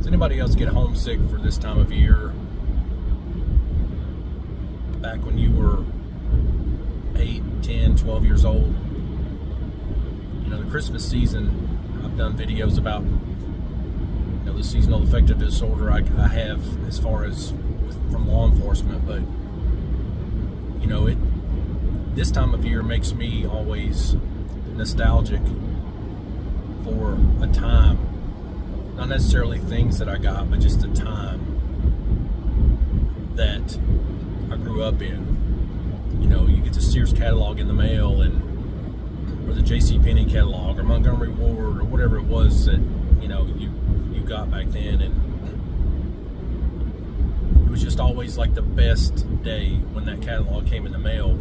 Does anybody else get homesick for this time of year? Back when you were 8, 10, 12 years old? You know, the Christmas season, I've done videos about, you know, the seasonal affective disorder I have as far as from law enforcement, but, you know, this time of year makes me always nostalgic for a time, not necessarily things that I got, but just the time that I grew up in. You know, you get the Sears catalog in the mail, or the JCPenney catalog, or Montgomery Ward, or whatever it was that, you know, you got back then, and it was just always like the best day when that catalog came in the mail,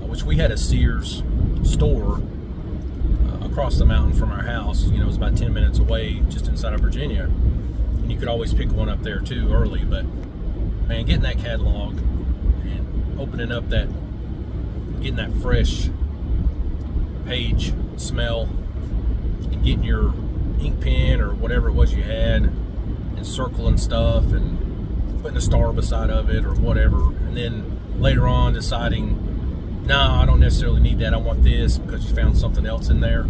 which we had a Sears store across the mountain from our house. You know, it was about 10 minutes away, just inside of Virginia, and you could always pick one up there too early. But man, getting that catalog and opening up that, getting that fresh page smell, and getting your ink pen or whatever it was you had, and circling stuff and putting a star beside of it or whatever, and then later on deciding, no, I don't necessarily need that, I want this, because you found something else in there.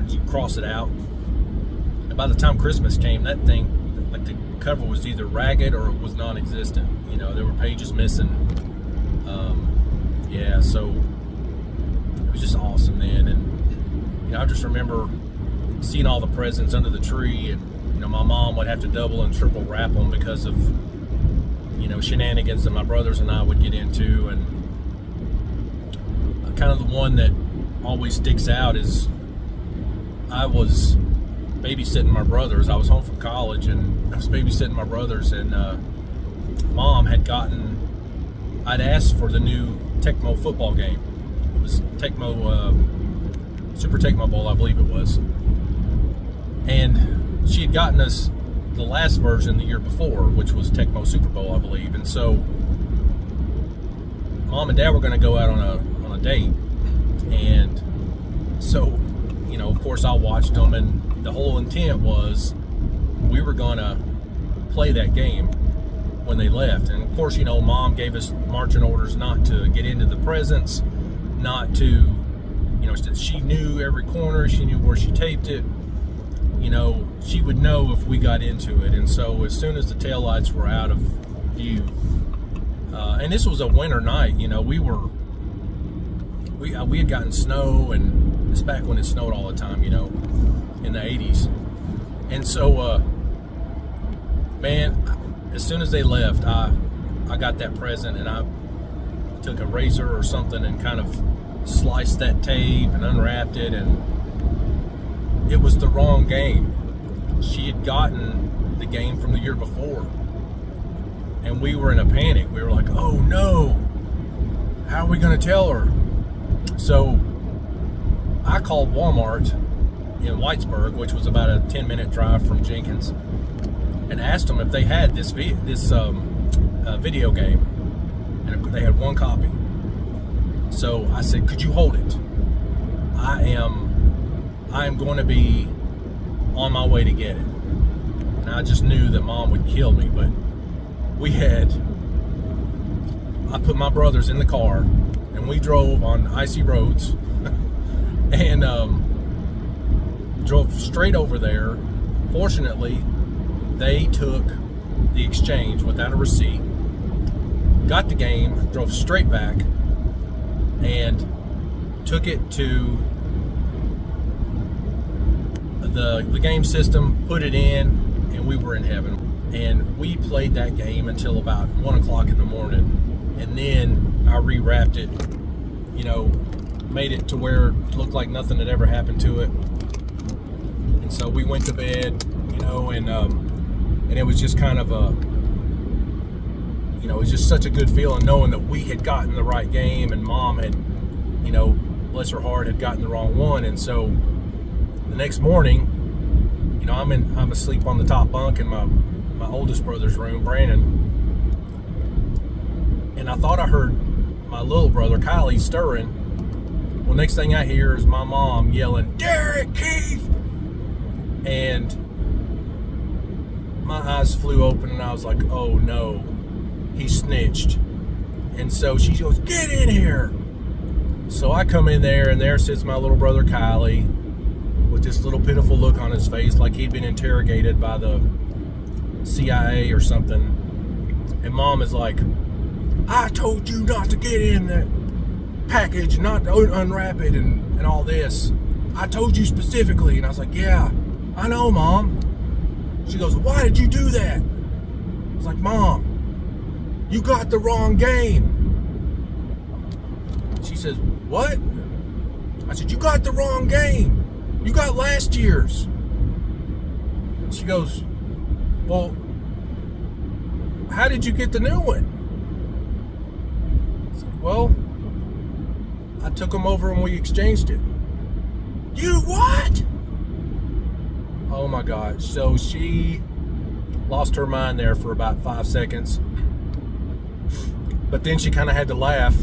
You cross it out, and by the time Christmas came, that thing, like, the cover was either ragged or it was non-existent. You know, there were pages missing. Yeah, so it was just awesome then. And you know, I just remember seeing all the presents under the tree, and you know, my mom would have to double and triple wrap them because of, you know, shenanigans that my brothers and I would get into. And kind of the one that always sticks out is I was babysitting my brothers. I was home from college, and I was babysitting my brothers, and Mom had I'd asked for the new Tecmo football game. It was Tecmo, Super Tecmo Bowl, I believe it was. And she had gotten us the last version the year before, which was Tecmo Super Bowl, I believe. And so Mom and Dad were going to go out on a date, and so, you know, of course I watched them, and the whole intent was we were going to play that game when they left. And of course, you know, Mom gave us marching orders not to get into the presents, not to, you know, she knew every corner, she knew where she taped it, you know, she would know if we got into it. And so as soon as the taillights were out of view, and this was a winter night, you know, we had gotten snow, and it's back when it snowed all the time, you know, in the 80s. And so, man, as soon as they left, I got that present, and I took a razor or something and kind of sliced that tape and unwrapped it, and it was the wrong game. She had gotten the game from the year before, and we were in a panic. We were like, oh no, how are we going to tell her? So I called Walmart in Whitesburg, which was about a 10-minute drive from Jenkins, and asked them if they had this video game, and they had one copy. So I said, could you hold it? I am going to be on my way to get it. And I just knew that Mom would kill me, but I put my brothers in the car, and we drove on icy roads and drove straight over there. Fortunately, they took the exchange without a receipt, got the game, drove straight back, and took it to the game system, put it in, and we were in heaven. And we played that game until about 1 o'clock in the morning, and then I rewrapped it, you know, made it to where it looked like nothing had ever happened to it. And so we went to bed, you know, and it was just kind of you know, it was just such a good feeling knowing that we had gotten the right game, and Mom had, you know, bless her heart, had gotten the wrong one. And so the next morning, you know, I'm asleep on the top bunk in my oldest brother's room, Brandon, and I thought I heard my little brother Kylie stirring. Well, next thing I hear is my mom yelling, "Derek, Keith!" And my eyes flew open and I was like, oh no, he snitched. And so she goes, get in here. So I come in there, and there sits my little brother Kylie with this little pitiful look on his face like he'd been interrogated by the CIA or something. And Mom is like, I told you not to get in that package, not to unwrap it and all this. I told you specifically. And I was like, yeah, I know, Mom. She goes, why did you do that? I was like, Mom, you got the wrong game. She says, what? I said, you got the wrong game. You got last year's. She goes, well, how did you get the new one? I said, well, I took them over and we exchanged it. You what? Oh my gosh. So she lost her mind there for about 5 seconds. But then she kind of had to laugh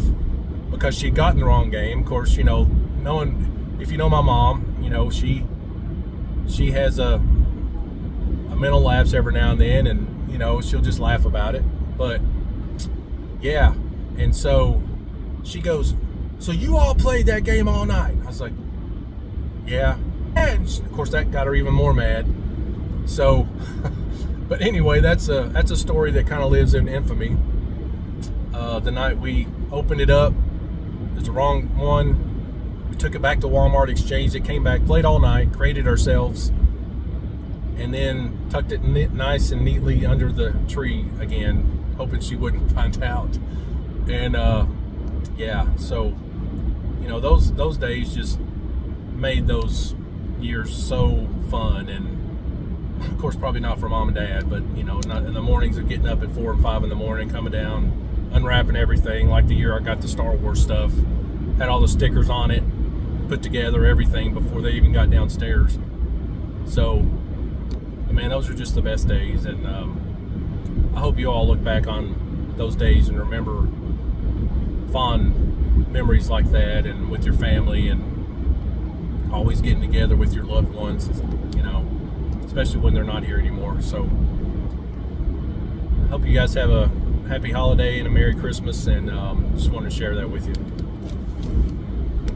because she'd gotten the wrong game. Of course, you know, knowing, if you know my mom, you know, she has a mental lapse every now and then, and, you know, she'll just laugh about it. But yeah. And so she goes, so you all played that game all night? I was like, yeah. And of course that got her even more mad. So, but anyway, that's a story that kind of lives in infamy. The night we opened it up, it was the wrong one. We took it back to Walmart, exchanged it, came back, played all night, created ourselves, and then tucked it nice and neatly under the tree again, hoping she wouldn't find out. And yeah, so you know, those days just made those years so fun. And of course, probably not for Mom and Dad, but you know, not in the mornings of getting up at 4 and 5 in the morning, coming down, unwrapping everything. Like the year I got the Star Wars stuff, had all the stickers on it, put together everything before they even got downstairs. So, man, those are just the best days. And I hope you all look back on those days and remember fond memories like that, and with your family, and always getting together with your loved ones, you know, especially when they're not here anymore. So I hope you guys have a happy holiday and a Merry Christmas, and just wanted to share that with you.